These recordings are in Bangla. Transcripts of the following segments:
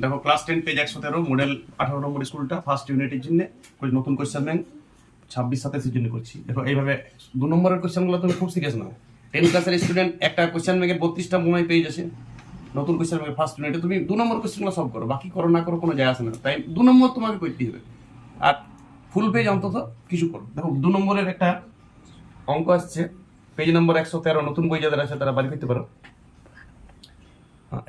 দেখো ক্লাস 10 পেজ 113 মডেল 18 নম্বর স্কুলটা ফার্স্ট ইউনিটের জন্য নতুন কোশ্চেন ব্যাংক 26-27 এর জন্য করছি। দেখো এইভাবে 2 নম্বরের কোশ্চেনগুলো তুমি খুব সিরিয়াস নাও। 10 ক্লাসের স্টুডেন্ট একটা কোশ্চেন ব্যাংকের 32টা মনে পেজ আছে নতুন কোশ্চেন ব্যাংকের ফার্স্ট ইউনিটে, তুমি 2 নম্বর কোশ্চেনগুলো সলভ করো, বাকি করো না করো কোনো যায় আসে না, তাই 2 নম্বর তোমাকে করতে হবে। আর ফুল পেজ অন্তত কিছু করো। দেখো 2 নম্বরের একটা অঙ্ক আসছে পেজ নম্বর 113, নতুন বই যাদের আছে তারা বাড়ি করতে পারো।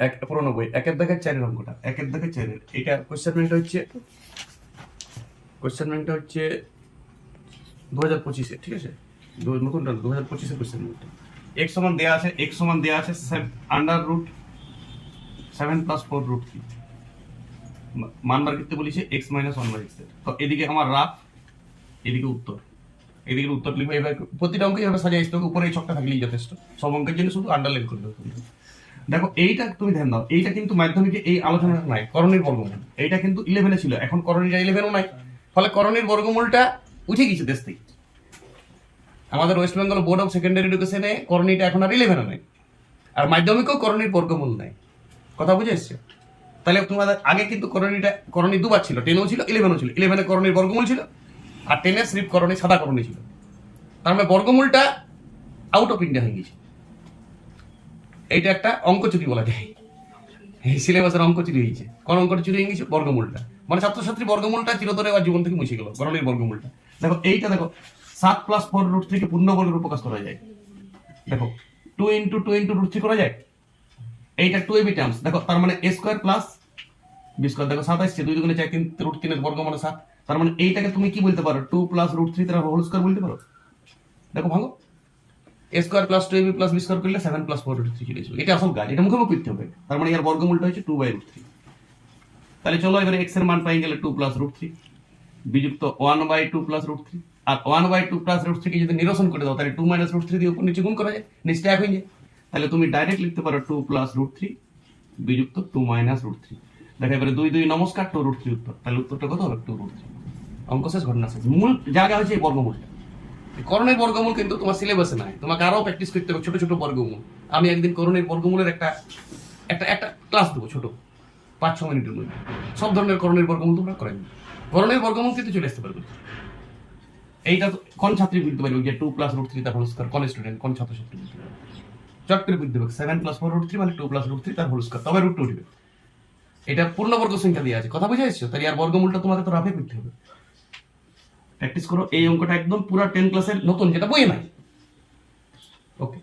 এক পুরোনো বই, 1-4 অঙ্কটা, 1-4 এটা কোশ্চেন ব্যাংকটা হচ্ছে 2025 ঠিক আছে, নতুনটা 2025 কোশ্চেন ব্যাংকটা। x সমান দেয়া আছে, আন্ডার রুট 7 + 4 √3 মান বার করতে বলেছে x - 1/x। তো এদিকে আমার রাফ, এদিকে উত্তর, এদিকে উত্তর লিখবে। এবার প্রতিটা অঙ্কে এভাবে সাজিয়ে আসতে হবে, উপরে এই ছকটা থাকলেই যথেষ্ট। সব অঙ্কের জন্য শুধু আন্ডারলাইন করতে হবে। দেখো এইটা তুমি ধ্যান দাও, এইটা কিন্তু মাধ্যমিকে এই আলোচনাটা নাই, করণীর বর্গমূল। এইটা কিন্তু 11-এ ছিল, এখন করণীটা 11-ও নাই, ফলে করণীর বর্গমূলটা উঠে গেছে দেশ থেকে। আমাদের West Bengal board of secondary এডুকেশনে করণীটা এখন আর 11-এ নাই, আর মাধ্যমিকেও করণীর বর্গমূল নাই। কথা বুঝে এসছে? তাহলে তোমাদের আগে কিন্তু করণী দুবার ছিল, 10-ও ছিল 11-ও ছিল। 11-এ করণীর বর্গমূল ছিল, আর 10-এ স্লিপ করণী সাদা করণী ছিল। তার মানে বর্গমূলটা আউট অফ ইন্ডিয়া হয়ে গেছে। এইটা একটা অঙ্ক চুরি বলা যায়, এই সিলেবাসের অঙ্ক চুরি হয়েছে। কোন অঙ্কটা চুরি হয়ে গেছে? বর্গমূলটা। মানে ছাত্রছাত্রী বর্গমূলটা চিরতরে আর জীবন থেকে মুছে গেল, করণীর বর্গমূলটা। দেখো এইটা দেখো 7 + 4 √3 কে পূর্ণবর্গের প্রকাশ করা যায়। দেখো 2 × 2 × √3 করা যায়। এইটা 2ab টার্মস, দেখো তার মানে a² + b²। দেখো 7 আসছে, 2 × 2 = 4, 3 √3 এর বর্গ মানে 7। তার মানে এইটাকে তুমি কি বলতে পারো? 2 + √3 তার হোল স্কয়ার বলতে পারো। দেখো ভাঙো, a² + 2ab + b² করলে 7 + 4 √3 চলে আসবে। এটা আসল কাজ, এটা মুখে মুখে করতে হবে। তার মানে এর বর্গমূলটা হচ্ছে 2/√3। তাহলে চলো এবারে x এর মান পাই গেলে 2 + √3 বিযুক্ত 1/2 + √3। আর 1/2 + √3 কে যদি নিরসন করে দাও তাহলে 2 - √3 দিয়ে উপর নিচে গুণ করা যায়, নিচটা এক হয়ে যায়। তাহলে তুমি ডাইরেক্ট লিখতে পারো 2 + √3 বিযুক্ত 2 - √3। দেখো এবারে 2 2 নমস্কার 2 √3 উত্তর। তাহলে উত্তরটা কত হবে? 2 √3। অঙ্ক শেষ, ঘটনা শেষ। মূল জায়গা হচ্ছে এই বর্গমূলটা। করণের বর্গমূল কিন্তু তোমার সিলেবাসে নাই, তোমাকে আরো প্র্যাকটিস করতে হবে ছোট ছোট বর্গমূল। আমি একদিন করণের বর্গমূলের একটা ক্লাস দেবো, ছোট 5-6 মিনিটের মধ্যে। সব ধরনের করণের বর্গমূল তোমরা করে নিবে। করণের বর্গমূল কিন্তু চলে আসতে পারবে। এইটা কোন ছাত্রী বুঝতে পারবে যে 2 + √3 তার হোল স্কয়ার? কোন স্টুডেন্ট, কোন ছাত্রছাত্রী বুঝতে পারবে? চট করে বুঝতে পারবে 7 + 4 √3 মানে 2 + √3 তার হোল স্কয়ার, তবে রুটটা উঠবে। এটা পূর্ণবর্গ সংখ্যা দিয়ে আছে, কথা বুঝে এসেছো? তাই আর বর্গমূলটা তোমাকে তো রাফে করতে হবে। প্র্যাকটিস করো এই অঙ্কটা, একদম পুরো 10 ক্লাসের নতুন, যেটা বইয়ে নাই। ওকে।